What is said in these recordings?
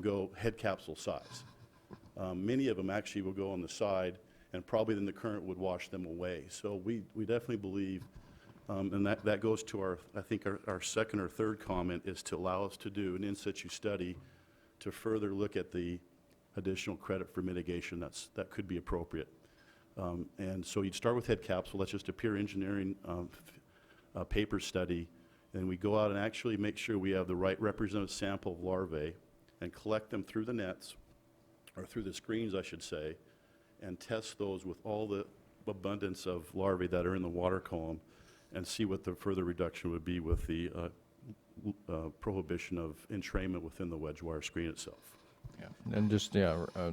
go head capsule size. Many of them actually will go on the side, and probably then the current would wash them away. So we definitely believe, and that goes to our, I think our second or third comment is to allow us to do an in situ study to further look at the additional credit for mitigation that could be appropriate. And so you'd start with head capsule. That's just a peer engineering paper study. And we go out and actually make sure we have the right representative sample of larvae and collect them through the nets, or through the screens, I should say, and test those with all the abundance of larvae that are in the water column, and see what the further reduction would be with the prohibition of entrainment within the wedge wire screen itself. Yeah. And just,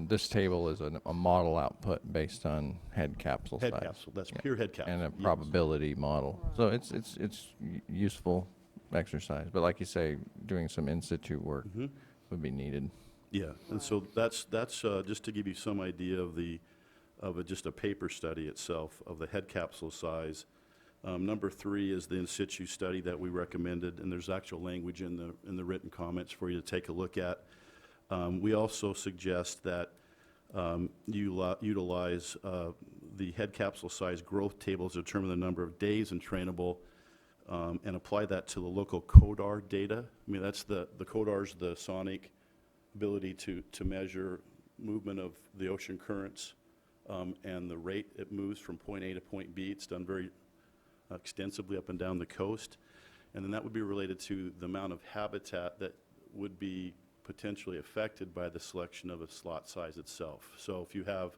this table is a model output based on head capsule size. Head capsule, that's pure head capsule. And a yes. probability model. So it's useful exercise. But like you say, doing some in situ work would be needed. Yeah, and so that's just to give you some idea of just a paper study itself of the head capsule size. Number 3 is the in situ study that we recommended, and there's actual language in the written comments for you to take a look at. We also suggest that you utilize the head capsule size growth tables to determine the number of days entrainable, and apply that to the local CODAR data. I mean, that's the CODAR's the sonic ability to measure movement of the ocean currents, and the rate it moves from point A to point B. It's done very extensively up and down the coast. And then that would be related to the amount of habitat that would be potentially affected by the selection of a slot size itself. So if you have,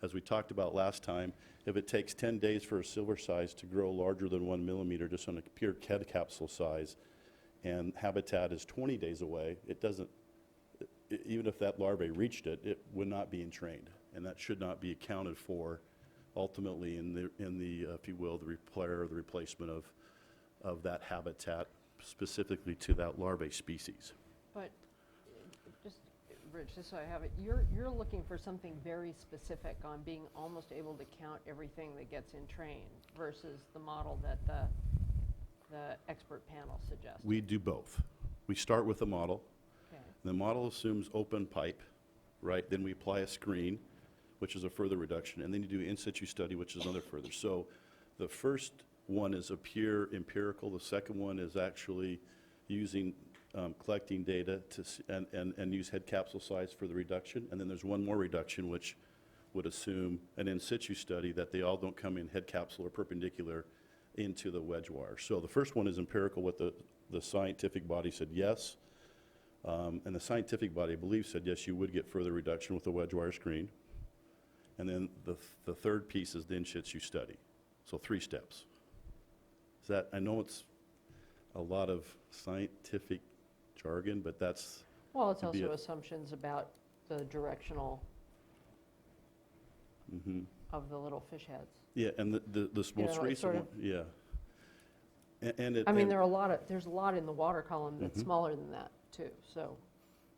as we talked about last time, if it takes 10 days for a silver size to grow larger than 1 millimeter just on a pure head capsule size, and habitat is 20 days away, it doesn't, even if that larvae reached it, it would not be entrained, and that should not be accounted for ultimately in the if you will, the repair or the replacement of that habitat specifically to that larvae species. But just, Rich, just so I have it, you're looking for something very specific on being almost able to count everything that gets entrained versus the model that the expert panel suggests. We do both. We start with a model. Okay. The model assumes open pipe, right? Then we apply a screen, which is a further reduction, and then you do in situ study, which is another further. So the first one is a pure empirical. The second one is actually using collecting data to and use head capsule size for the reduction. And then there's one more reduction, which would assume an in situ study that they all don't come in head capsule or perpendicular into the wedge wire. So the first one is empirical, what the scientific body said yes. And the scientific body, I believe, said yes, you would get further reduction with the wedge wire screen. And then the third piece is the in situ study. So 3 steps. Is that, I know it's a lot of scientific jargon, but that's... Well, it's also assumptions about the directional of the little fish heads. Yeah, and the most recent sort of, one, yeah. And it, I mean, there's a lot in the water column that's smaller than that too, so.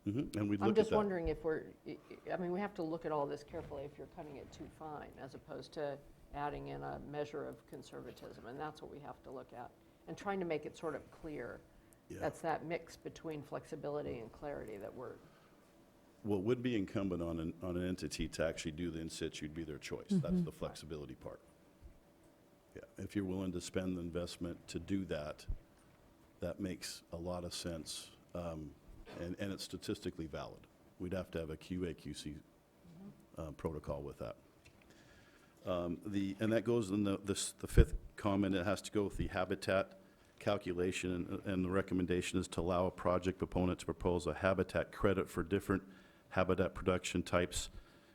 and we look I'm just at that. wondering if I mean, we have to look at all this carefully if you're cutting it too fine, as opposed to adding in a measure of conservatism, and that's what we have to look at. And trying to make it sort of clear. Yeah. That's that mix between flexibility and clarity that we're... What would be incumbent on an entity to actually do the in situ would be their choice. That's the flexibility part. Yeah, if you're willing to spend the investment to do that, that makes a lot of sense, and it's statistically valid. We'd have to have a QA/QC protocol with that. And that goes in the 5th comment. It has to go with the habitat calculation, and the recommendation is to allow a project proponent to propose a habitat credit for different habitat production types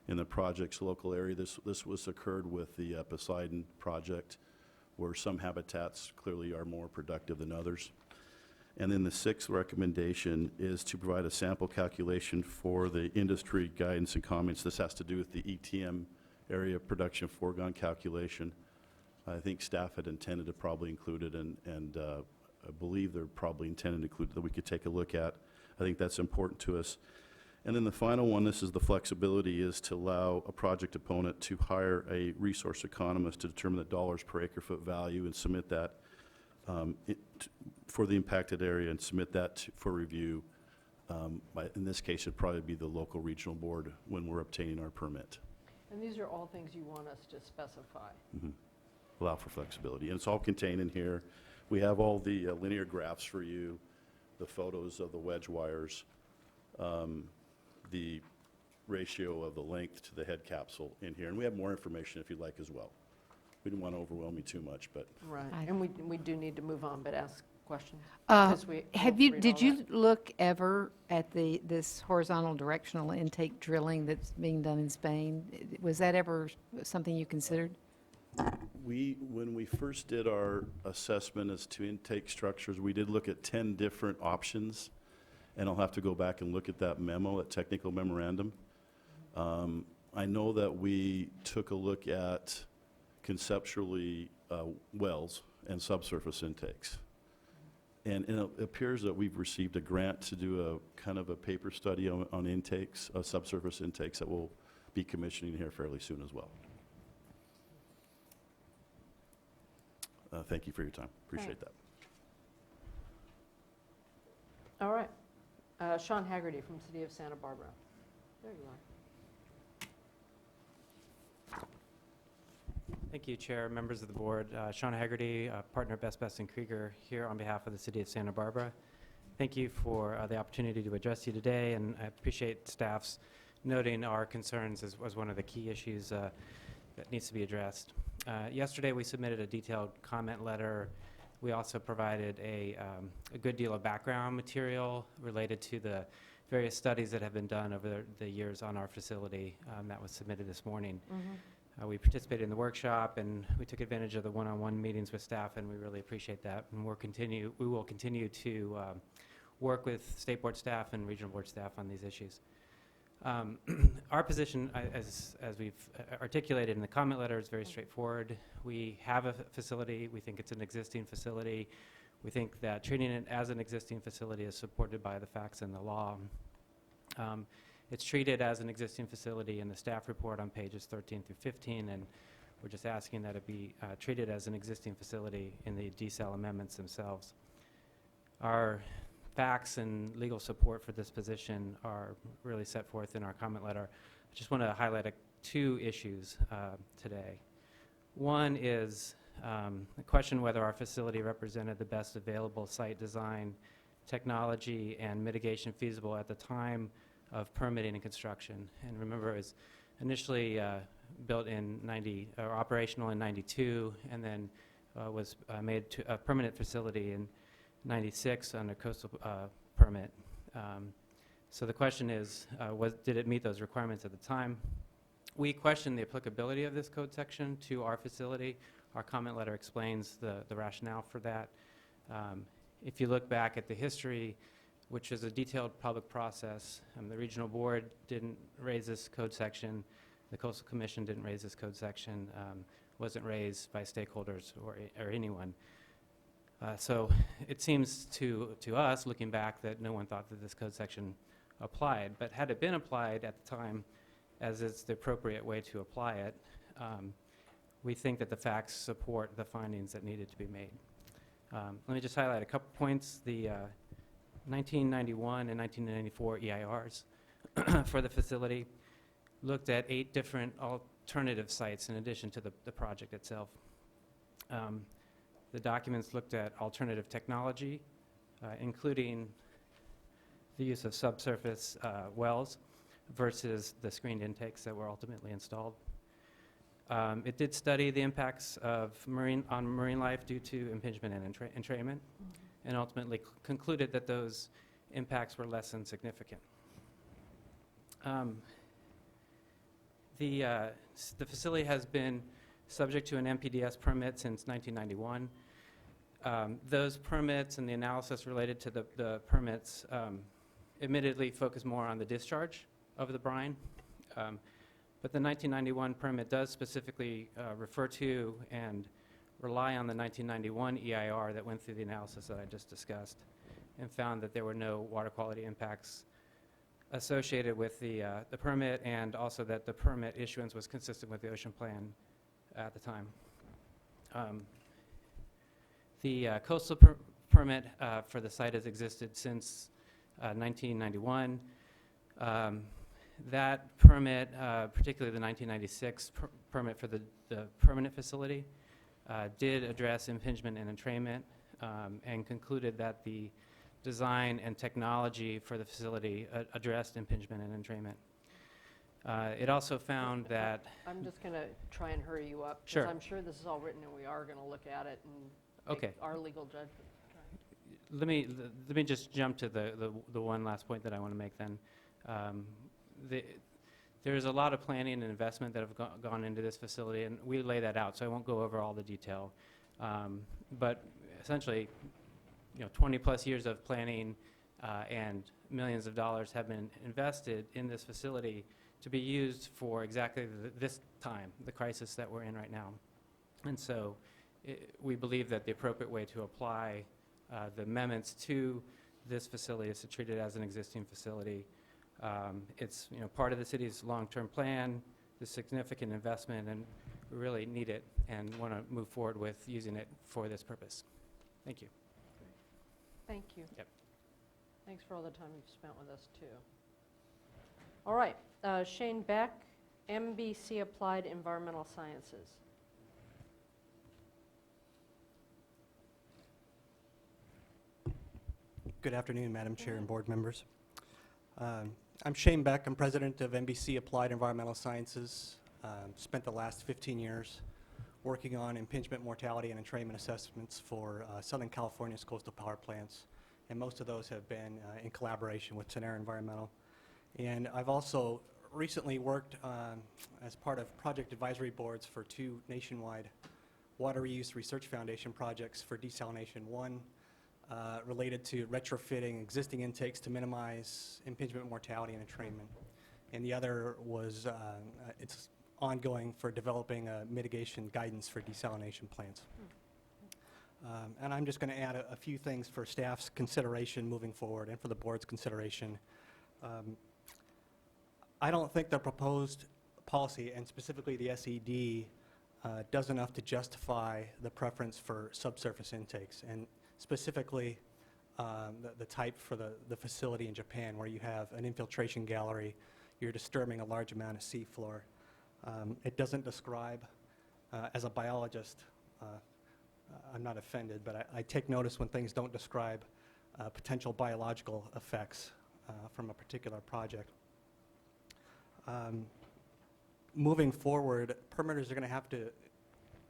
in the project's local area. This was occurred with the Poseidon project, where some habitats clearly are more productive than others. And then the 6th recommendation is to provide a sample calculation for the industry guidance and comments. This has to do with the ETM area production foregone calculation. I think staff had intended to probably include it, and I believe they're probably intended to include it, that we could take a look at. I think that's important to us. And then the final one, this is the flexibility, is to allow a project opponent to hire a resource economist to determine the dollars per acre foot value and submit that for the impacted area, and submit that for review In this case, it'd probably be the local regional board when we're obtaining our permit. And these are all things you want us to specify. Allow for flexibility. And it's all contained in here. We have all the linear graphs for you, the photos of the wedge wires, the ratio of the length to the head capsule in here. And we have more information if you'd like as well. We didn't want to overwhelm you too much, but Right. Right. And we do need to move on, but ask questions. Uh, 'Cause we Have won't you, read did all you that. look ever at this horizontal directional intake drilling that's being done in Spain? Was that ever something you considered? when we first did our assessment as to intake structures, we did look at 10 different options. And I'll have to go back and look at that memo, that technical memorandum. I know that we took a look at conceptually wells and subsurface intakes. And it appears that we've received a grant to do a kind of a paper study on intakes, subsurface intakes that we'll be commissioning here fairly soon as well. Thank you for your time. Appreciate that. All right. Sean Haggerty from City of Santa Barbara. There you are. Thank you, Chair, members of the board. Sean Haggerty, partner at Best and Krieger, here on behalf of the City of Santa Barbara. Thank you for the opportunity to address you today, and I appreciate staff's noting our concerns as one of the key issues that needs to be addressed. Yesterday, we submitted a detailed comment letter. We also provided a good deal of background material related to the various studies that have been done over the years on our facility that was submitted this morning. We participated in the workshop, and we took advantage of the one-on-one meetings with staff, and we really appreciate that. And we will continue to work with state board staff and regional board staff on these issues. Our position, as we've articulated in the comment letter, is very straightforward. We have a facility. We think it's an existing facility. We think that treating it as an existing facility is supported by the facts and the law. It's treated as an existing facility in the staff report on pages 13 through 15, and we're just asking that it be treated as an existing facility in the decel amendments themselves. Our facts and legal support for this position are really set forth in our comment letter. I just want to highlight two issues today. One is the question whether our facility represented the best available site design, technology, and mitigation feasible at the time of permitting and construction. And remember, it was initially built in operational in 92, and then was made to a permanent facility in 96 under coastal permit. So the question is, did it meet those requirements at the time? We question the applicability of this code section to our facility. Our comment letter explains the rationale for that. If you look back at the history, which is a detailed public process, the regional board didn't raise this code section, the Coastal Commission didn't raise this code section, wasn't raised by stakeholders or anyone. So it seems to us, looking back, that no one thought that this code section applied. But had it been applied at the time, as is the appropriate way to apply it, we think that the facts support the findings that needed to be made. Let me just highlight a couple points. The 1991 and 1994 EIRs for the facility looked at 8 different alternative sites in addition to the project itself. The documents looked at alternative technology, including the use of subsurface wells versus the screened intakes that were ultimately installed. It did study the impacts of on marine life due to impingement and entrainment, and ultimately concluded that those impacts were less than significant. The facility has been subject to an MPDS permit since 1991. Those permits and the analysis related to the permits admittedly focus more on the discharge of the brine. But the 1991 permit does specifically refer to and rely on the 1991 EIR that went through the analysis that I just discussed and found that there were no water quality impacts associated with the permit, and also that the permit issuance was consistent with the ocean plan at the time. The coastal permit for the site has existed since 1991. That permit, particularly the 1996 permit for the permanent facility, did address impingement and entrainment, and concluded that the design and technology for the facility addressed impingement and entrainment. It also found that I'm just going to try and hurry you up. 'Cause Sure. I'm sure this is all written and we are going to look at it and Okay. make our legal judgment. Let me just jump to the one last point that I want to make then. There's a lot of planning and investment that have gone into this facility, and we lay that out, so I won't go over all the detail. But essentially, 20-plus years of planning and millions of dollars have been invested in this facility to be used for exactly this time, the crisis that we're in right now. And so we believe that the appropriate way to apply the amendments to this facility is to treat it as an existing facility. It's part of the city's long-term plan, the significant investment, and we really need it and want to move forward with using it for this purpose. Thank you. Thank you. Yep. Thanks for all the time you've spent with us, too. All right, Shane Beck, MBC Applied Environmental Sciences. Good afternoon, Madam Chair and board members. I'm Shane Beck. I'm president of NBC Applied Environmental Sciences. Spent the last 15 years working on impingement, mortality, and entrainment assessments for Southern California's coastal power plants, and most of those have been in collaboration with Tenera Environmental. And I've also recently worked as part of project advisory boards for 2 nationwide water reuse research foundation projects for desalination. One related to retrofitting existing intakes to minimize impingement, mortality, and entrainment. And the other was, it's ongoing for developing mitigation guidance for desalination plants. And I'm just going to add a few things for staff's consideration moving forward and for the board's consideration. I don't think the proposed policy, and specifically the SED, does enough to justify the preference for subsurface intakes, and specifically the type for the facility in Japan, where you have an infiltration gallery, you're disturbing a large amount of seafloor. It doesn't describe, as a biologist, I'm not offended, but I take notice when things don't describe potential biological effects from a particular project. Moving forward, permitters are going to have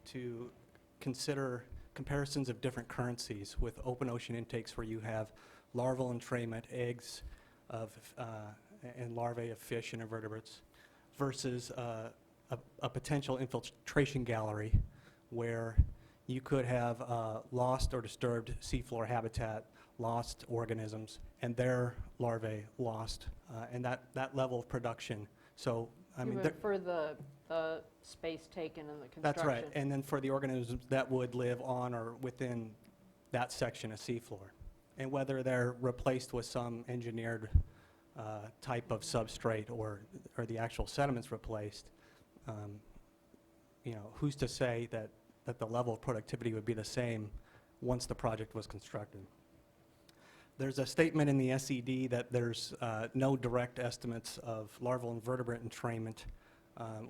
to consider comparisons of different currencies with open ocean intakes where you have larval entrainment, eggs and larvae of fish and invertebrates, versus a potential infiltration gallery where you could have lost or disturbed seafloor habitat, lost organisms, and their larvae lost, and that level of production. So, I mean, For the space taken in the construction. that's right, and then for the organisms that would live on or within that section of seafloor, and whether they're replaced with some engineered type of substrate or the actual sediments replaced, who's to say that the level of productivity would be the same once the project was constructed. There's a statement in the SED that there's no direct estimates of larval invertebrate entrainment.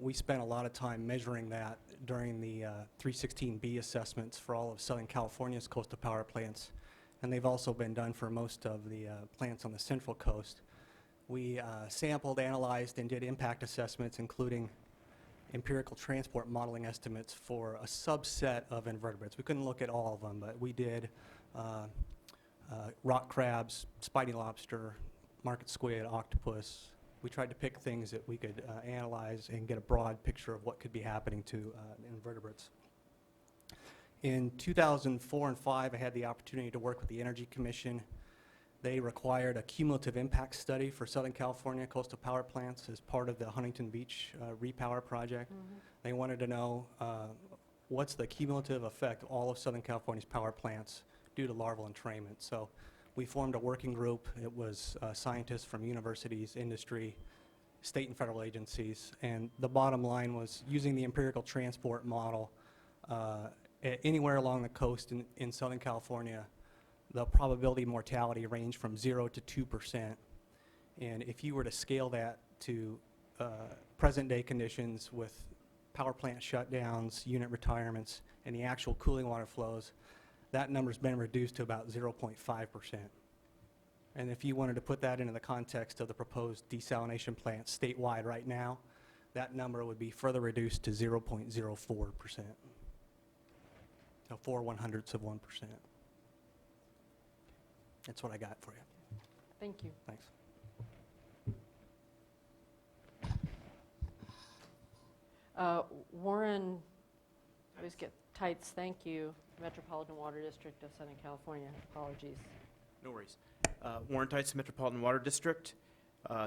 We spent a lot of time measuring that during the 316B assessments for all of Southern California's coastal power plants, and they've also been done for most of the plants on the Central Coast. We sampled, analyzed, and did impact assessments, including empirical transport modeling estimates for a subset of invertebrates. We couldn't look at all of them, but we did rock crabs, spiny lobster, market squid, octopus. We tried to pick things that we could analyze and get a broad picture of what could be happening to invertebrates. In 2004 and 5, I had the opportunity to work with the Energy Commission. They required a cumulative impact study for Southern California coastal power plants as part of the Huntington Beach repower project. They wanted to know what's the cumulative effect of all of Southern California's power plants due to larval entrainment. So we formed a working group. It was scientists from universities, industry, state and federal agencies, and the bottom line was using the empirical transport model anywhere along the coast in Southern California, the probability of mortality range from 0 to 2%. And if you were to scale that to present-day conditions with power plant shutdowns, unit retirements, and the actual cooling water flows, that number's been reduced to about 0.5%. And if you wanted to put that into the context of the proposed desalination plant statewide right now, that number would be further reduced to 0.04%. So 4/100ths of 1%. That's what I got for you. Thank you. Thanks. Warren, I always get tights, thank you, Metropolitan Water District of Southern California. Apologies. No worries. Warren Tights, Metropolitan Water District,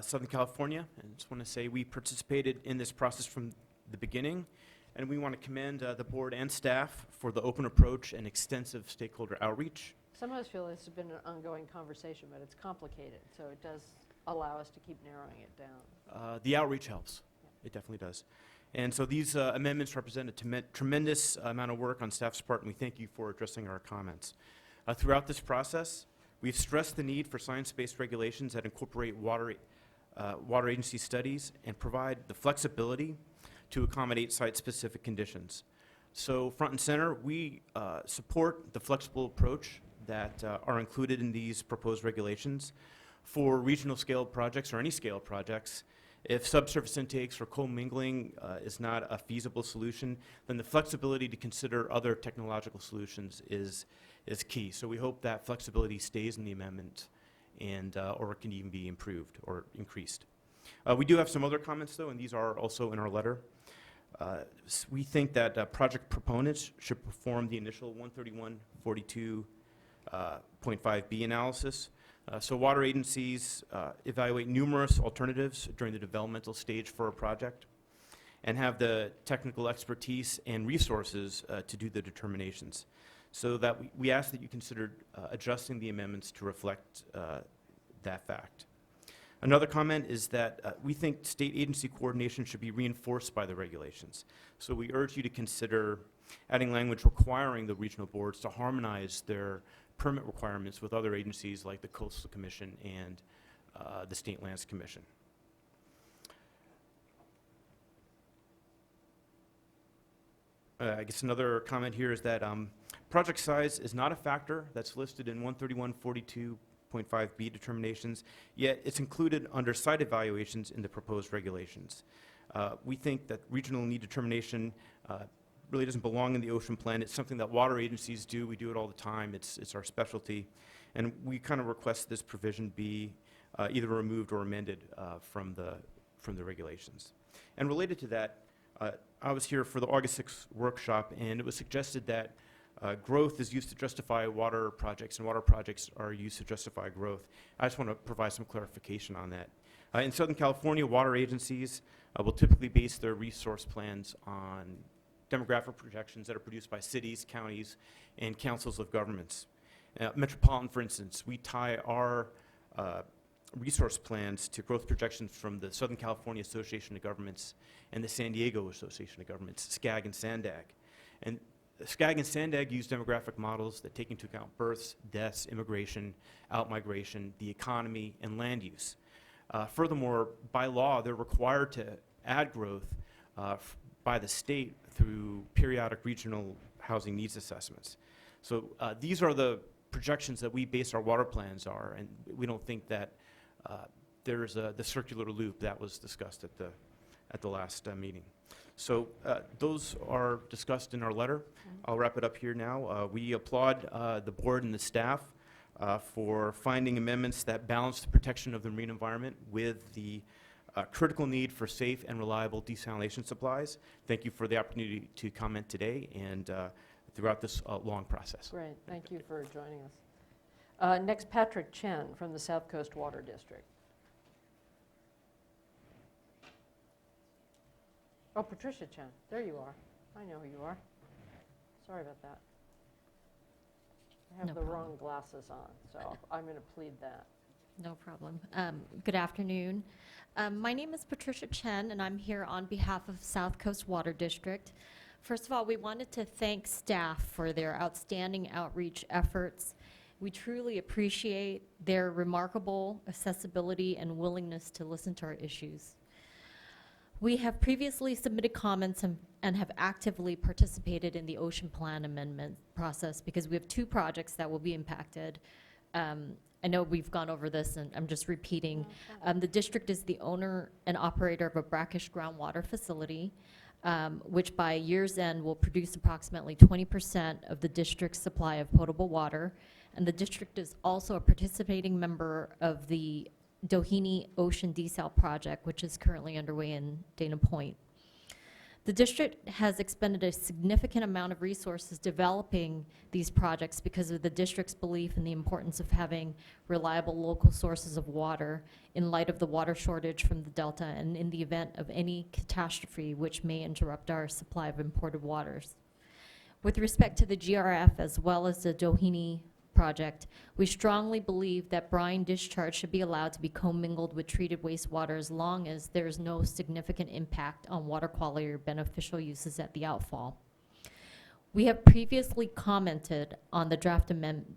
Southern California. And just want to say we participated in this process from the beginning, and we want to commend the board and staff for the open approach and extensive stakeholder outreach. Some of us feel this has been an ongoing conversation, but it's complicated, so it does allow us to keep narrowing it down. The outreach helps. It definitely does. And so these amendments represent a tremendous amount of work on staff's part, and we thank you for addressing our comments. Throughout this process, we've stressed the need for science-based regulations that incorporate water agency studies and provide the flexibility to accommodate site-specific conditions. So front and center, we support the flexible approach that are included in these proposed regulations for regional scale projects or any scale projects. If subsurface intakes or commingling is not a feasible solution, then the flexibility to consider other technological solutions is key. So we hope that flexibility stays in the amendment and or can even be improved or increased. We do have some other comments, though, and these are also in our letter. We think that project proponents should perform the initial 131.42.5b analysis. So water agencies evaluate numerous alternatives during the developmental stage for a project and have the technical expertise and resources to do the determinations. So that we ask that you consider adjusting the amendments to reflect that fact. Another comment is that we think state agency coordination should be reinforced by the regulations. So we urge you to consider adding language requiring the regional boards to harmonize their permit requirements with other agencies like the Coastal Commission and the State Lands Commission. I guess another comment here is that project size is not a factor that's listed in 131.42.5b determinations, yet it's included under site evaluations in the proposed regulations. We think that regional need determination really doesn't belong in the ocean plan. It's something that water agencies do. We do it all the time. It's our specialty. And we kind of request this provision be either removed or amended from the regulations. And related to that, I was here for the August 6th workshop, and it was suggested that growth is used to justify water projects, and water projects are used to justify growth. I just want to provide some clarification on that. In Southern California, water agencies will typically base their resource plans on demographic projections that are produced by cities, counties, and councils of governments. Metropolitan, for instance, we tie our resource plans to growth projections from the Southern California Association of Governments and the San Diego Association of Governments, SCAG and SANDAG. And SCAG and SANDAG use demographic models that take into account births, deaths, immigration, outmigration, the economy, and land use. Furthermore, by law, they're required to add growth by the state through periodic regional housing needs assessments. So these are the projections that we base our water plans are, and we don't think that there's the circular loop that was discussed at the last meeting. So those are discussed in our letter. I'll wrap it up here now. We applaud the board and the staff for finding amendments that balance the protection of the marine environment with the critical need for safe and reliable desalination supplies. Thank you for the opportunity to comment today and throughout this long process. Great, thank you for joining us. Next, Patrick Chen from the South Coast Water District. Oh, Patricia Chen, there you are. I know who you are. Sorry about that. I have No the problem. wrong glasses on, so I'm going to plead that. No problem. Good afternoon. My name is Patricia Chen, and I'm here on behalf of South Coast Water District. First of all, we wanted to thank staff for their outstanding outreach efforts We truly appreciate their remarkable accessibility and willingness to listen to our issues. We have previously submitted comments and have actively participated in the Ocean Plan amendment process because we have 2 projects that will be impacted. I know we've gone over this, and I'm just repeating. The district is the owner and operator of a brackish groundwater facility, which by year's end will produce approximately 20% of the district's supply of potable water. And the district is also a participating member of the Doheny Ocean Desal Project, which is currently underway in Dana Point. The district has expended a significant amount of resources developing these projects because of the district's belief in the importance of having reliable local sources of water in light of the water shortage from the Delta and in the event of any catastrophe which may interrupt our supply of imported waters. With respect to the GRF as well as the Doheny project, we strongly believe that brine discharge should be allowed to be commingled with treated wastewater as long as there is no significant impact on water quality or beneficial uses at the outfall. We have previously commented on the draft amendment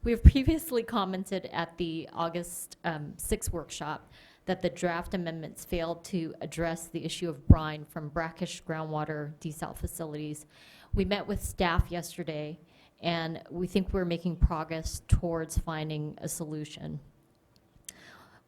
we have previously commented at the August 6 workshop that the draft amendments failed to address the issue of brine from brackish groundwater desal facilities. We met with staff yesterday, and we think we're making progress towards finding a solution.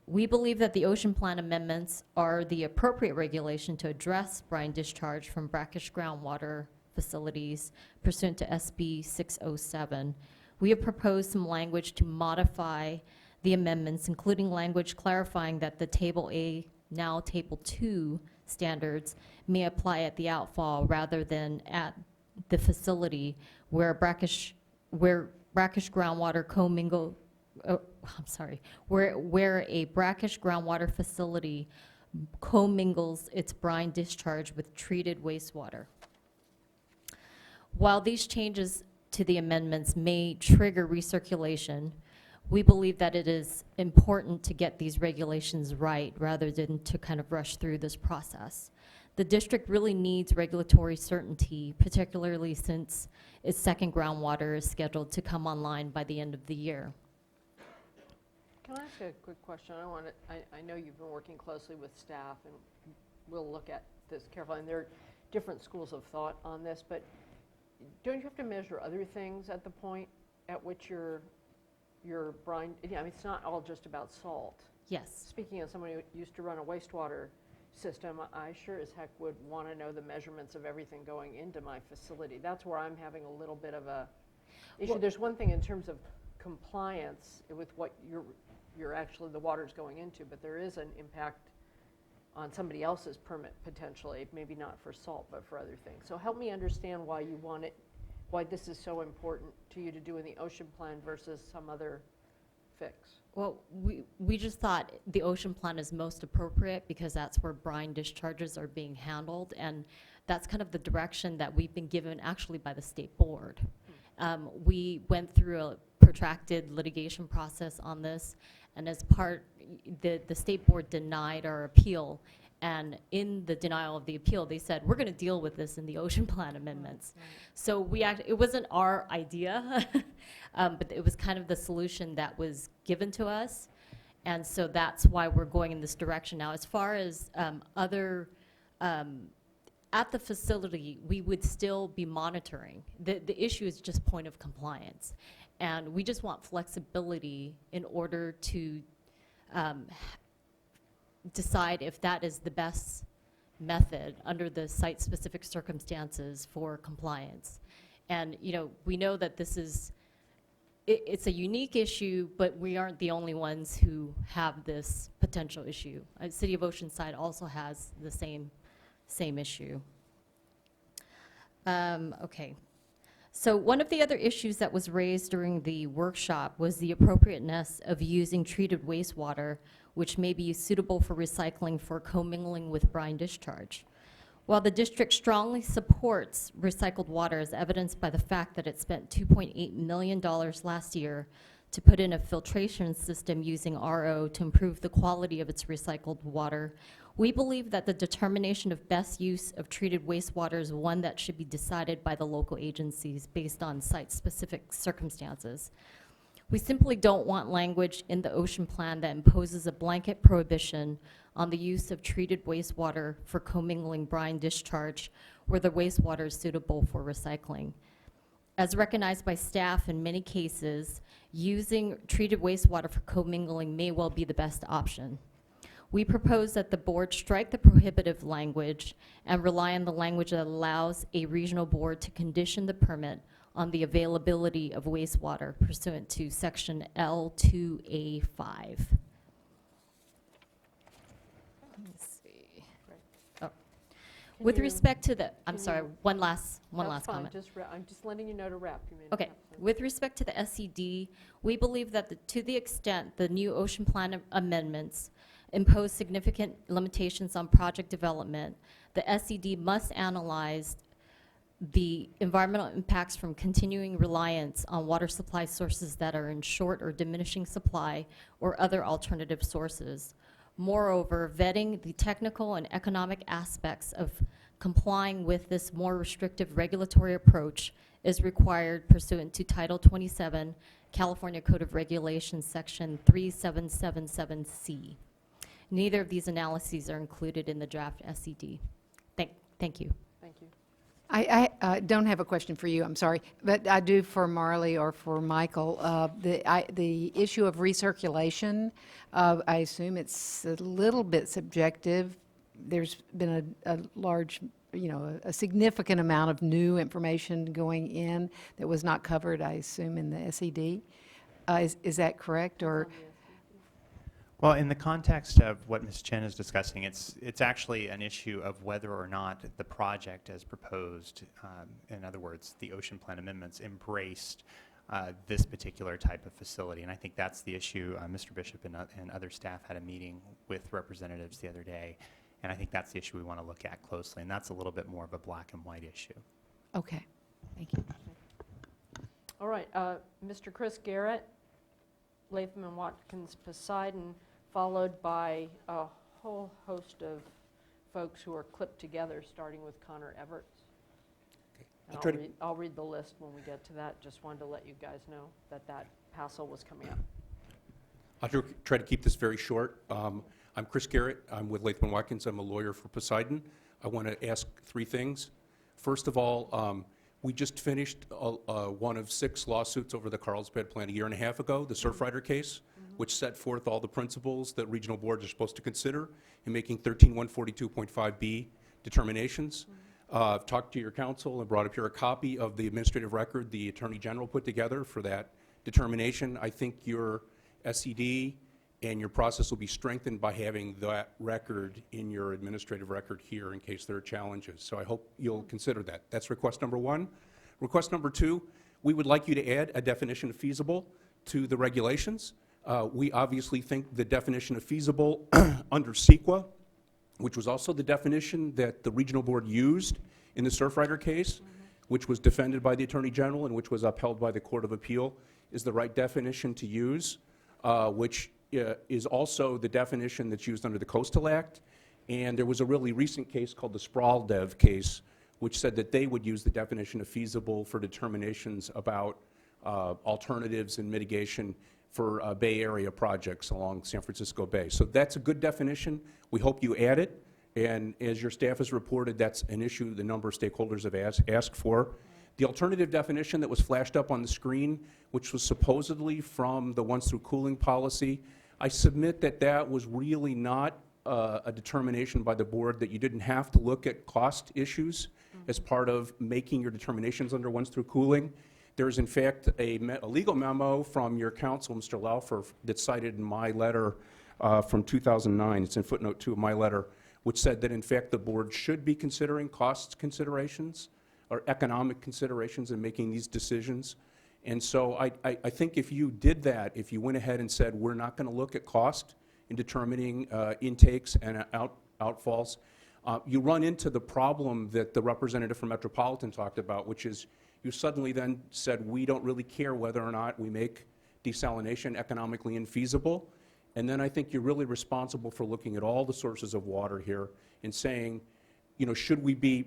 We believe that the Ocean Plan amendments are the appropriate regulation to address brine discharge from brackish groundwater facilities pursuant to SB 607. We have proposed some language to modify the amendments, including language clarifying that the Table A, now Table 2 standards may apply at the outfall rather than at the facility where brackish groundwater commingle, where a brackish groundwater facility commingles its brine discharge with treated wastewater. While these changes to the amendments may trigger recirculation, we believe that it is important to get these regulations right rather than to kind of rush through this process. The district really needs regulatory certainty, particularly since its second groundwater is scheduled to come online by the end of the year. Can I ask a quick question? I know you've been working closely with staff, and we'll look at this carefully, and there are different schools of thought on this, but don't you have to measure other things at the point at which your brine, I mean, it's not all just about salt. Yes. Speaking of somebody who used to run a wastewater system, I sure as heck would want to know the measurements of everything going into my facility. That's where I'm having a little bit of a issue. Well, there's one thing in terms of compliance with what you're actually, the water's going into, but there is an impact on somebody else's permit potentially, maybe not for salt, but for other things. So help me understand why you want it, why this is so important to you to do in the Ocean Plan versus some other fix. Well, we just thought the Ocean Plan is most appropriate because that's where brine discharges are being handled, and that's kind of the direction that we've been given actually by the state board. We went through a protracted litigation process on this, and as part, the state board denied our appeal, and in the denial of the appeal, they said, we're going to deal with this in the Ocean Plan amendments. Right. So it wasn't our idea, but it was kind of the solution that was given to us, and so that's why we're going in this direction. Now, as far as at the facility, we would still be monitoring. The issue is just point of compliance, and we just want flexibility in order to decide if that is the best method under the site-specific circumstances for compliance. And we know that this is, it's a unique issue, but we aren't the only ones who have this potential issue. City of Oceanside also has the same issue. Okay. So one of the other issues that was raised during the workshop was the appropriateness of using treated wastewater, which may be suitable for recycling for commingling with brine discharge. While the district strongly supports recycled water, as evidenced by the fact that it spent $2.8 million last year to put in a filtration system using RO to improve the quality of its recycled water. We believe that the determination of best use of treated wastewater is one that should be decided by the local agencies based on site-specific circumstances. We simply don't want language in the ocean plan that imposes a blanket prohibition on the use of treated wastewater for commingling brine discharge where the wastewater is suitable for recycling. As recognized by staff in many cases, using treated wastewater for commingling may well be the best option. We propose that the board strike the prohibitive language and rely on the language that allows a regional board to condition the permit on the availability of wastewater pursuant to section L2A5. Let me see. Oh. With you- respect to the, I'm can sorry, you- one last That's fine, comment. I'm just letting you know to wrap. You may not Okay, have to. with respect to the SED, we believe that to the extent the new ocean plan amendments impose significant limitations on project development, the SED must analyze the environmental impacts from continuing reliance on water supply sources that are in short or diminishing supply or other alternative sources. Moreover, vetting the technical and economic aspects of complying with this more restrictive regulatory approach is required pursuant to Title 27, California Code of Regulations, Section 3777C. Neither of these analyses are included in the draft SED. Thank you. Thank you. I don't have a question for you, I'm sorry, but I do for Marley or for Michael. The issue of recirculation, I assume it's a little bit subjective. There's been a large, a significant amount of new information going in that was not covered, I assume, in the SED. Is that correct, or? Well, in the context of what Ms. Chen is discussing, it's actually an issue of whether or not the project as proposed, in other words, the ocean plan amendments, embraced this particular type of facility. And I think that's the issue. Mr. Bishop and other staff had a meeting with representatives the other day, and I think that's the issue we want to look at closely, and that's a little bit more of a black and white issue. Okay, thank you. All right, Mr. Chris Garrett, Latham and Watkins Poseidon, followed by a whole host of folks who are clipped together, starting with Connor Everts. And I'll read the list when we get to that. Just wanted to let you guys know that that hassle was coming up. I'll try to keep this very short. I'm Chris Garrett. I'm with Latham & Watkins. I'm a lawyer for Poseidon. I want to ask three things. First of all, we just finished one of 6 lawsuits over the Carlsbad Plan a year and a half ago, the Surfrider case, which set forth all the principles that regional boards are supposed to consider in making 13142.5B determinations. I've talked to your counsel and brought up here a copy of the administrative record the Attorney General put together for that determination. I think your SED and your process will be strengthened by having that record in your administrative record here in case there are challenges. So I hope you'll consider that. That's request number 1. Request number 2, we would like you to add a definition of feasible to the regulations. We obviously think the definition of feasible under CEQA, which was also the definition that the regional board used in the Surfrider case, which was defended by the Attorney General and which was upheld by the Court of Appeal, is the right definition to use, which is also the definition that's used under the Coastal Act. And there was a really recent case called the Spraldev case, which said that they would use the definition of feasible for determinations about alternatives and mitigation for Bay Area projects along San Francisco Bay. So that's a good definition. We hope you add it. And as your staff has reported, that's an issue the number of stakeholders have asked for. The alternative definition that was flashed up on the screen, which was supposedly from the once through cooling policy, I submit that that was really not a determination by the board, that you didn't have to look at cost issues as part of making your determinations under once through cooling. There is, in fact, a legal memo from your counsel, Mr. Laufer, that's cited in my letter from 2009. It's in footnote 2 of my letter, which said that, in fact, the board should be considering cost considerations or economic considerations in making these decisions. And so I think if you did that, if you went ahead and said, we're not going to look at cost in determining intakes and outfalls, you run into the problem that the representative from Metropolitan talked about, which is you suddenly then said, we don't really care whether or not we make desalination economically infeasible. And then I think you're really responsible for looking at all the sources of water here and saying, you know, should we be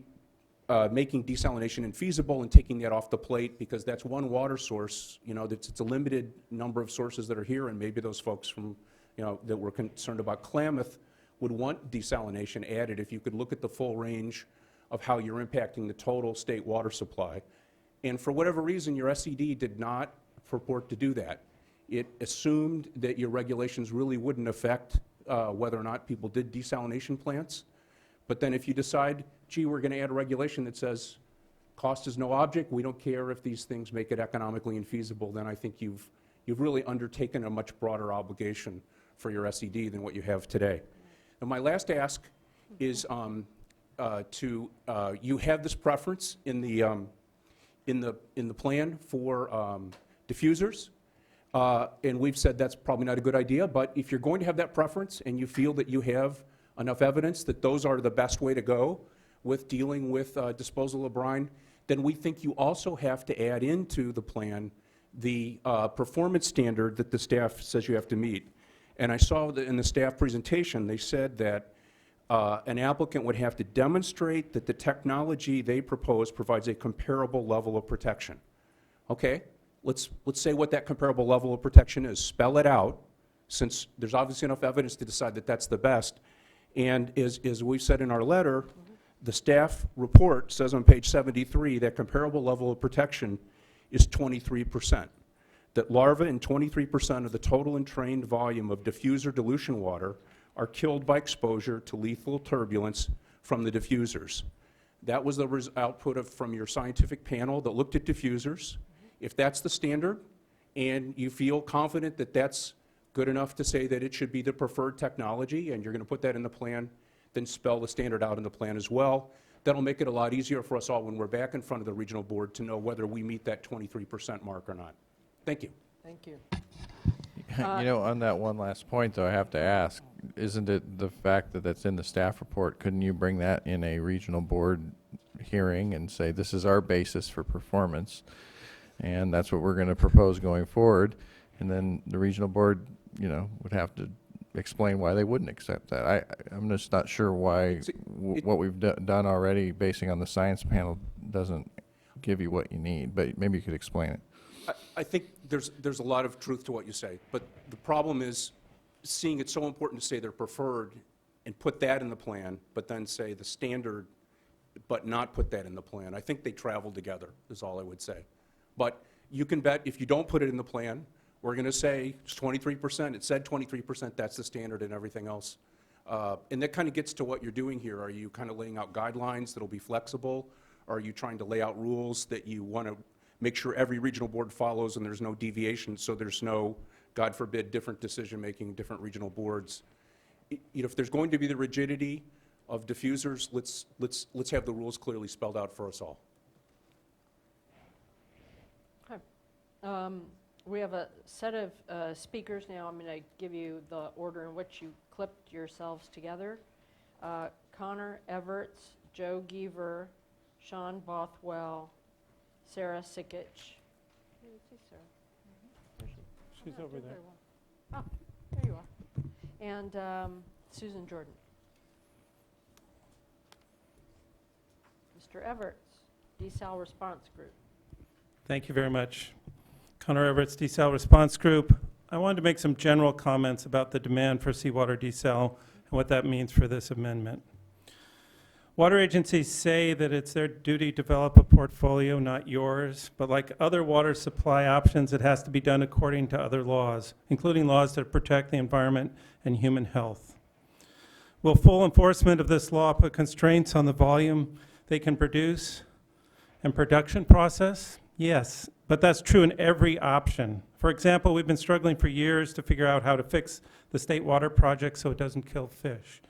making desalination infeasible and taking that off the plate, because that's one water source, you know, it's a limited number of sources that are here, and maybe those folks from, you know, that were concerned about Klamath would want desalination added if you could look at the full range of how you're impacting the total state water supply. And for whatever reason, your SED did not purport to do that. It assumed that your regulations really wouldn't affect whether or not people did desalination plants. But then if you decide, gee, we're going to add a regulation that says cost is no object, we don't care if these things make it economically infeasible, then I think you've really undertaken a much broader obligation for your SED than what you have today. And my last ask is you have this preference in the plan for diffusers, and we've said that's probably not a good idea, but if you're going to have that preference and you feel that you have enough evidence that those are the best way to go with dealing with disposal of brine, then we think you also have to add into the plan the performance standard that the staff says you have to meet. And I saw that in the staff presentation, they said that an applicant would have to demonstrate that the technology they propose provides a comparable level of protection. Okay, let's say what that comparable level of protection is. Spell it out, since there's obviously enough evidence to decide that that's the best. And as we said in our letter, the staff report says on page 73 that comparable level of protection is 23%. That larvae in 23% of the total entrained volume of diffuser dilution water are killed by exposure to lethal turbulence from the diffusers. That was the output from your scientific panel that looked at diffusers. If that's the standard, and you feel confident that that's good enough to say that it should be the preferred technology, and you're going to put that in the plan, then spell the standard out in the plan as well. That'll make it a lot easier for us all when we're back in front of the regional board to know whether we meet that 23% mark or not. Thank you. Thank you. You know, on that one last point, though, I have to ask, isn't it the fact that that's in the staff report, couldn't you bring that in a regional board hearing and say, this is our basis for performance, and that's what we're going to propose going forward, and then the regional board, you know, would have to explain why they wouldn't accept that. I'm just not sure why what we've done already, basing on the science panel, doesn't give you what you need, but maybe you could explain it. I think there's a lot of truth to what you say, but the problem is seeing it so important to say they're preferred and put that in the plan, but then say the standard, but not put that in the plan. I think they travel together, is all I would say. But you can bet if you don't put it in the plan, we're going to say it's 23%. It said 23%. That's the standard and everything else. And that kind of gets to what you're doing here. Are you kind of laying out guidelines that will be flexible? Or are you trying to lay out rules that you want to make sure every regional board follows and there's no deviation, so there's no, God forbid, different decision-making, different regional boards? You know, if there's going to be the rigidity of diffusers, let's have the rules clearly spelled out for us all. Okay. We have a set of speakers now. I'm going to give you the order in which you clipped yourselves together. Connor Everts, Joe Geaver, Sean Bothwell, Sarah Sikich. Where is Sarah? Where is she? She's over there. Oh, there you are. And Susan Jordan. Mr. Everts, Desal Response Group. Thank you very much. Connor Everts, Desal Response Group. I wanted to make some general comments about the demand for seawater desal and what that means for this amendment. Water agencies say that it's their duty to develop a portfolio, not yours, but like other water supply options, it has to be done according to other laws, including laws that protect the environment and human health. Will full enforcement of this law put constraints on the volume they can produce and production process? Yes, but that's true in every option. For example, we've been struggling for years to figure out how to fix the state water project so it doesn't kill fish.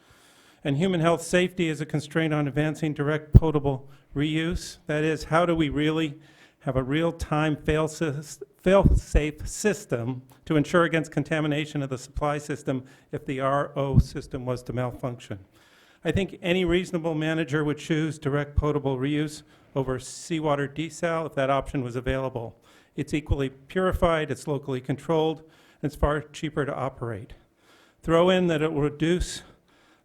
And human health safety is a constraint on advancing direct potable reuse. That is, how do we really have a real-time fail-safe system to ensure against contamination of the supply system if the RO system was to malfunction? I think any reasonable manager would choose direct potable reuse over seawater desal if that option was available. It's equally purified, it's locally controlled, and it's far cheaper to operate. Throw in that it will reduce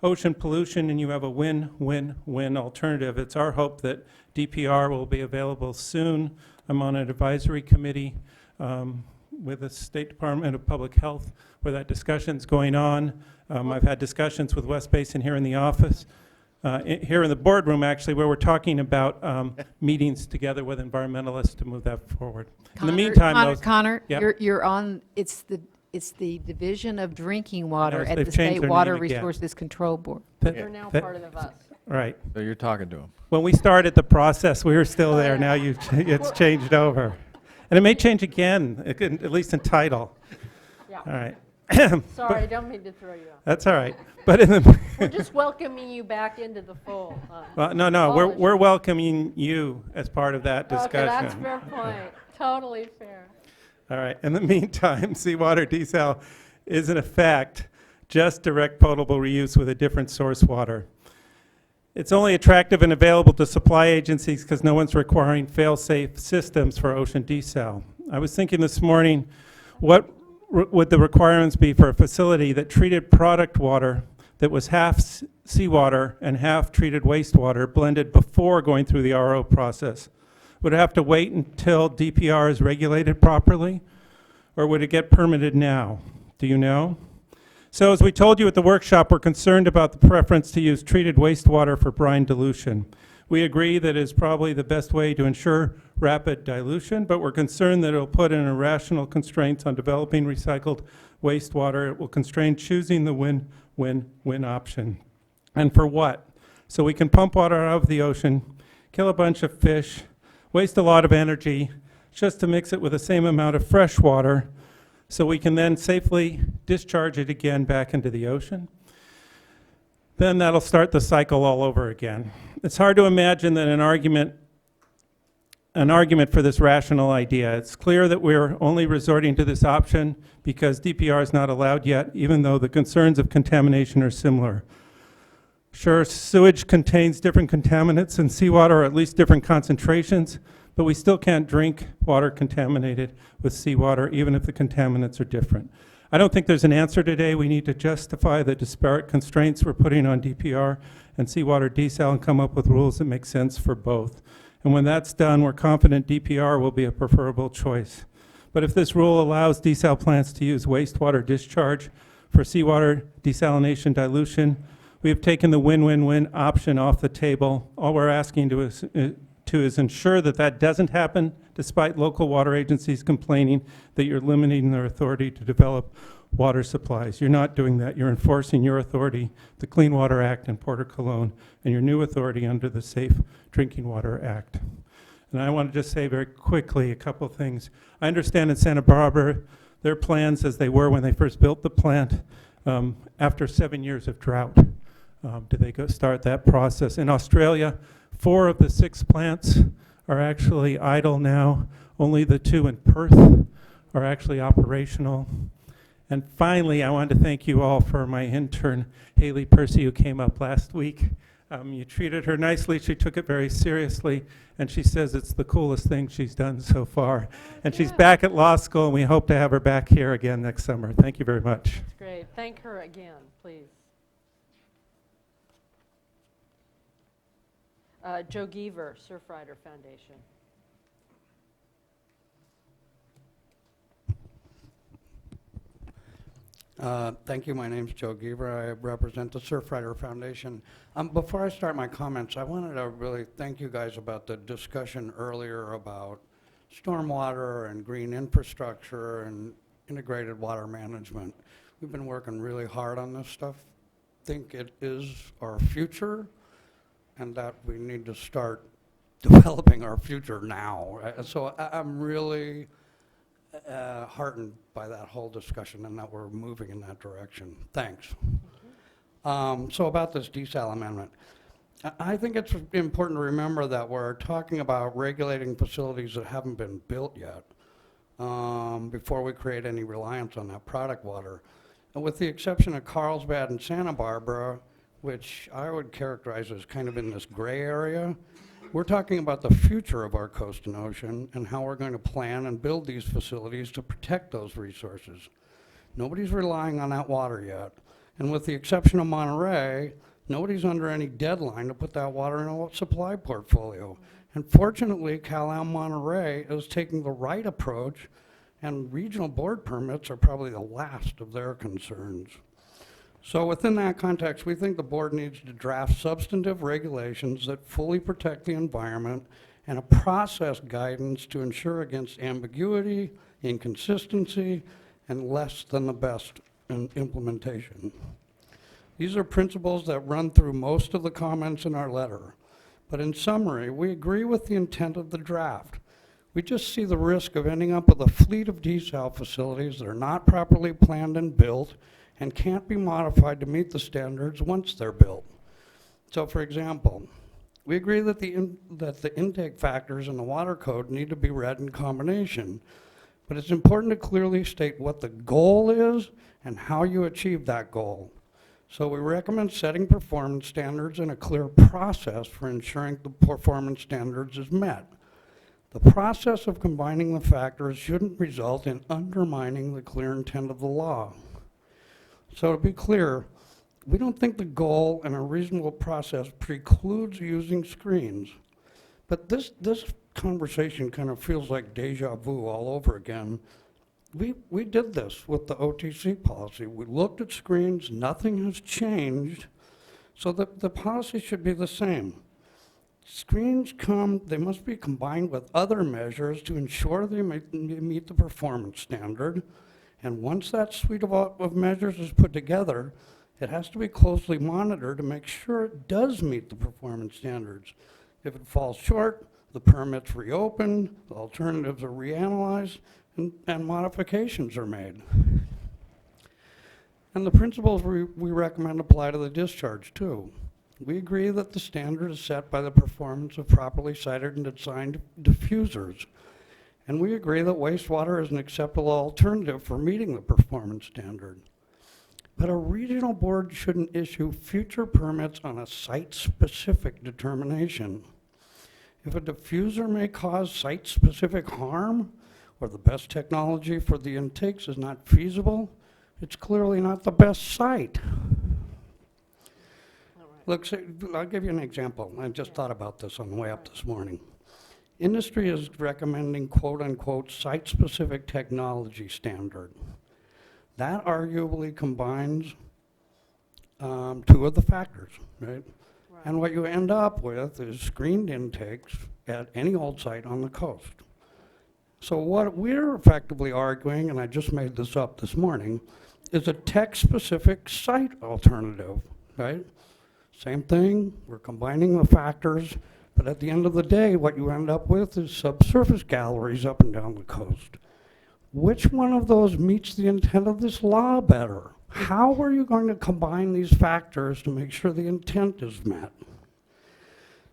ocean pollution, and you have a win-win-win alternative. It's our hope that DPR will be available soon. I'm on an advisory committee with the State Department of Public Health where that discussion's going on. I've had discussions with West Basin here in the office, here in the boardroom actually, where we're talking about meetings together with environmentalists to move that forward. In the meantime, Connor, Yep. you're on, it's the Division of Drinking Water Yes, at they've the changed State their Water name again. Resources Control Board. You're now that- part of us. Right. So you're talking to them. When we started the process, we were still there. yeah. Now it's changed over. And it may change again, at least in title. Yeah. All right. Sorry, I don't mean to throw you off. That's all right. But in the, We're just welcoming you back into the fold. Huh? well, no, we're welcoming you as part of that discussion. Okay, that's a fair point. Totally fair. All right. In the meantime, seawater desal is in effect just direct potable reuse with a different source water. It's only attractive and available to supply agencies because no one's requiring fail-safe systems for ocean desal. I was thinking this morning, what would the requirements be for a facility that treated product water that was half seawater and half treated wastewater blended before going through the RO process? Would it have to wait until DPR is regulated properly, or would it get permitted now? Do you know? So as we told you at the workshop, we're concerned about the preference to use treated wastewater for brine dilution. We agree that is probably the best way to ensure rapid dilution, but we're concerned that it will put in irrational constraints on developing recycled wastewater. It will constrain choosing the win-win-win option. And for what? So we can pump water out of the ocean, kill a bunch of fish, waste a lot of energy just to mix it with the same amount of fresh water so we can then safely discharge it again back into the ocean. Then that'll start the cycle all over again. It's hard to imagine that an argument for this rational idea. It's clear that we're only resorting to this option because DPR is not allowed yet, even though the concerns of contamination are similar. Sure, sewage contains different contaminants and seawater, or at least different concentrations, but we still can't drink water contaminated with seawater, even if the contaminants are different. I don't think there's an answer today. We need to justify the disparate constraints we're putting on DPR and seawater desal and come up with rules that make sense for both. And when that's done, we're confident DPR will be a preferable choice. But if this rule allows desal plants to use wastewater discharge for seawater desalination dilution, we have taken the win-win-win option off the table. All we're asking is ensure that that doesn't happen, despite local water agencies complaining that you're limiting their authority to develop water supplies. You're not doing that. You're enforcing your authority, the Clean Water Act in Port of Cologne, and your new authority under the Safe Drinking Water Act. And I want to just say very quickly a couple of things. I understand in Santa Barbara, their plans as they were when they first built the plant, after 7 years of drought, did they go start that process. In Australia, 4 of the 6 plants are actually idle now. Only the 2 in Perth are actually operational. And finally, I wanted to thank you all for my intern, Haley Percy, who came up last week. You treated her nicely. She took it very seriously, and she says it's the coolest thing she's done so far. And she's back at law school, and we hope to have her back here again next summer. Thank you very much. That's great. Thank her again, please. Joe Geaver, Surfrider Foundation. Thank you. My name's Joe Geaver. I represent the Surfrider Foundation. Before I start my comments, I wanted to really thank you guys about the discussion earlier about stormwater and green infrastructure and integrated water management. We've been working really hard on this stuff. Think it is our future, and that we need to start developing our future now. So I'm really heartened by that whole discussion and that we're moving in that direction. Thanks. So about this desal amendment, I think it's important to remember that we're talking about regulating facilities that haven't been built yet before we create any reliance on that product water. And with the exception of Carlsbad and Santa Barbara, which I would characterize as kind of in this gray area, We're talking about the future of our coast and ocean and how we're going to plan and build these facilities to protect those resources. Nobody's relying on that water yet. And with the exception of Monterey, nobody's under any deadline to put that water in a supply portfolio. And fortunately, Cal-Am Monterey is taking the right approach, and regional board permits are probably the last of their concerns. So within that context, we think the board needs to draft substantive regulations that fully protect the environment and a process guidance to ensure against ambiguity, inconsistency, and less than the best in implementation. These are principles that run through most of the comments in our letter. But in summary, we agree with the intent of the draft. We just see the risk of ending up with a fleet of desal facilities that are not properly planned and built and can't be modified to meet the standards once they're built. So for example, we agree that the intake factors in the water code need to be read in combination, but it's important to clearly state what the goal is and how you achieve that goal. So we recommend setting performance standards and a clear process for ensuring the performance standards is met. The process of combining the factors shouldn't result in undermining the clear intent of the law. So to be clear, we don't think the goal and a reasonable process precludes using screens. But this conversation kind of feels like deja vu all over again. We did this with the OTC policy. We looked at screens, nothing has changed, so the policy should be the same. Screens they must be combined with other measures to ensure they meet the performance standard. And once that suite of measures is put together, it has to be closely monitored to make sure it does meet the performance standards. If it falls short, the permit's reopened, the alternatives are reanalyzed, and modifications are made. And the principles we recommend apply to the discharge too. We agree that the standard is set by the performance of properly sited and designed diffusers. And we agree that wastewater is an acceptable alternative for meeting the performance standard. But a regional board shouldn't issue future permits on a site-specific determination. If a diffuser may cause site-specific harm, or the best technology for the intakes is not feasible, it's clearly not the best site. Look, I'll give you an example. I just thought about this on the way up this morning. Industry is recommending quote-unquote site-specific technology standard. That arguably combines two of the factors, right? And what you end up with is screened intakes at any old site on the coast. So what we're effectively arguing, and I just made this up this morning, is a tech-specific site alternative, right? Same thing, we're combining the factors, but at the end of the day, what you end up with is subsurface galleries up and down the coast. Which one of those meets the intent of this law better? How are you going to combine these factors to make sure the intent is met?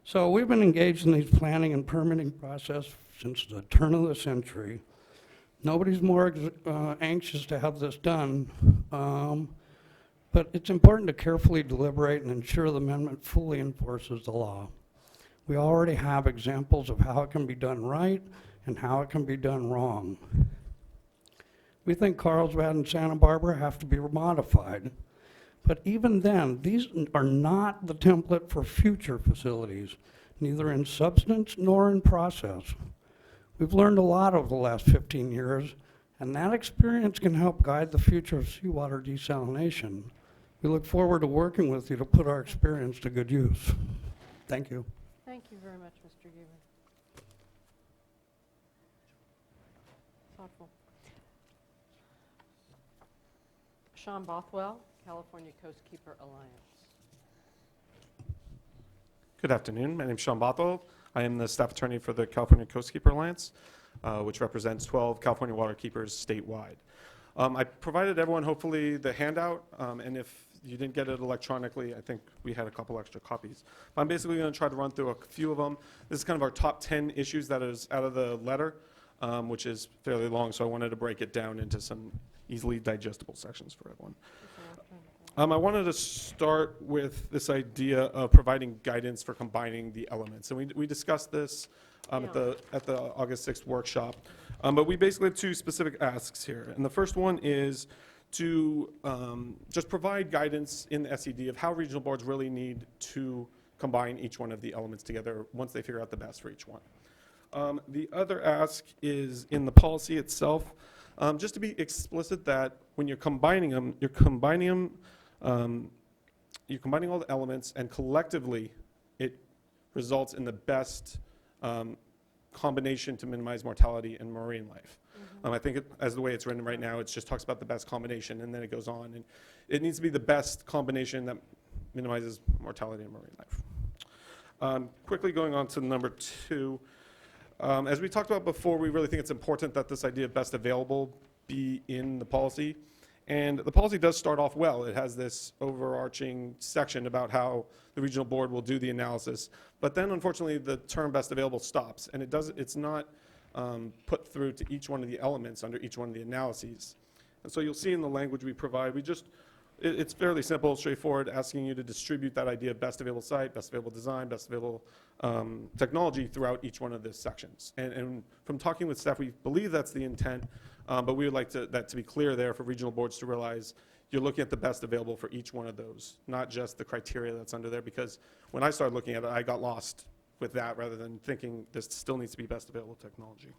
So we've been engaged in these planning and permitting process since the turn of the century. Nobody's more anxious to have this done, but it's important to carefully deliberate and ensure the amendment fully enforces the law. We already have examples of how it can be done right and how it can be done wrong. We think Carlsbad and Santa Barbara have to be modified, but even then, these are not the template for future facilities, neither in substance nor in process. We've learned a lot over the last 15 years, and that experience can help guide the future of seawater desalination. We look forward to working with you to put our experience to good use. Thank you. Thank you very much, Mr. Geber. Thoughtful. Sean Bothwell, California Coastkeeper Alliance. Good afternoon. My name is Sean Bothwell. I am the staff attorney for the California Coastkeeper Alliance, which represents 12 California waterkeepers statewide. I provided everyone, hopefully, the handout, and if you didn't get it electronically, I think we had a couple extra copies. But I'm basically going to try to run through a few of them. This is kind of our top 10 issues that is out of the letter, which is fairly long, so I wanted to break it down into some easily digestible sections for everyone. I wanted to start with this idea of providing guidance for combining the elements. And we discussed this at the August 6th workshop. But we basically have two specific asks here. And the first one is to just provide guidance in the SED of how regional boards really need to combine each one of the elements together once they figure out the best for each one. The other ask is in the policy itself, just to be explicit that when you're combining them, you're combining all the elements, and collectively it results in the best combination to minimize mortality and marine life. I think as the way it's written right now, it just talks about the best combination, and then it goes on. And it needs to be the best combination that minimizes mortality and marine life. Quickly going on to number 2. As we talked about before, we really think it's important that this idea of best available be in the policy. And the policy does start off well. It has this overarching section about how the regional board will do the analysis. But then, unfortunately, the term best available stops, and it's not put through to each one of the elements under each one of the analyses. And so you'll see in the language we provide, it's fairly simple, straightforward, asking you to distribute that idea of best available site, best available design, best available technology throughout each one of the sections. And from talking with staff, we believe that's the intent, but we would like that to be clear there for regional boards to realize you're looking at the best available for each one of those, not just the criteria that's under there, because when I started looking at it, I got lost with that rather than thinking this still needs to be best available technology.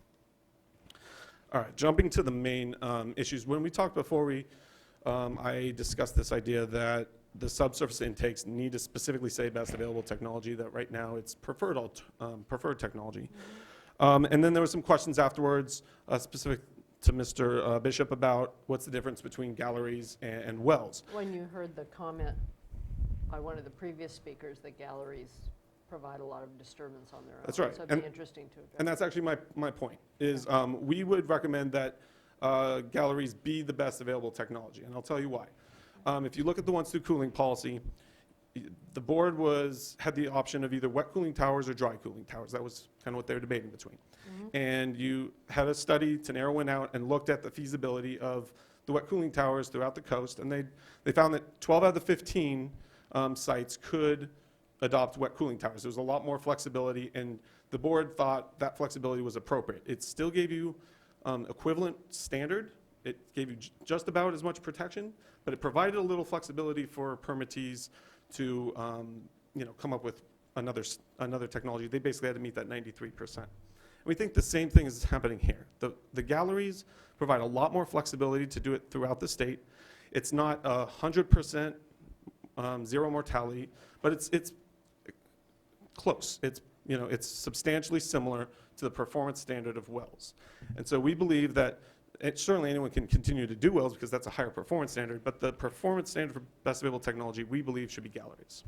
All right, jumping to the main issues. When we talked before, I discussed this idea that the subsurface intakes need to specifically say best available technology, that right now it's preferred technology. And then there were some questions afterwards specific to Mr. Bishop about what's the difference between galleries and wells. When you heard the comment by one of the previous speakers that galleries provide a lot of disturbance on their own. That's right. So it'd be interesting to address. And that's actually my point, is we would recommend that galleries be the best available technology, and I'll tell you why. If you look at the once-through cooling policy, the board had the option of either wet cooling towers or dry cooling towers. That was kind of what they were debating between. And you had a study to narrow one out and looked at the feasibility of the wet cooling towers throughout the coast, and they found that 12 out of the 15 sites could adopt wet cooling towers. There was a lot more flexibility, and the board thought that flexibility was appropriate. It still gave you equivalent standard. It gave you just about as much protection, but it provided a little flexibility for permittees to come up with another technology. They basically had to meet that 93%. We think the same thing is happening here. The galleries provide a lot more flexibility to do it throughout the state. It's not 100% zero mortality, but it's close. It's substantially similar to the performance standard of wells. And so we believe that certainly anyone can continue to do wells because that's a higher performance standard, but the performance standard for best available technology we believe should be galleries.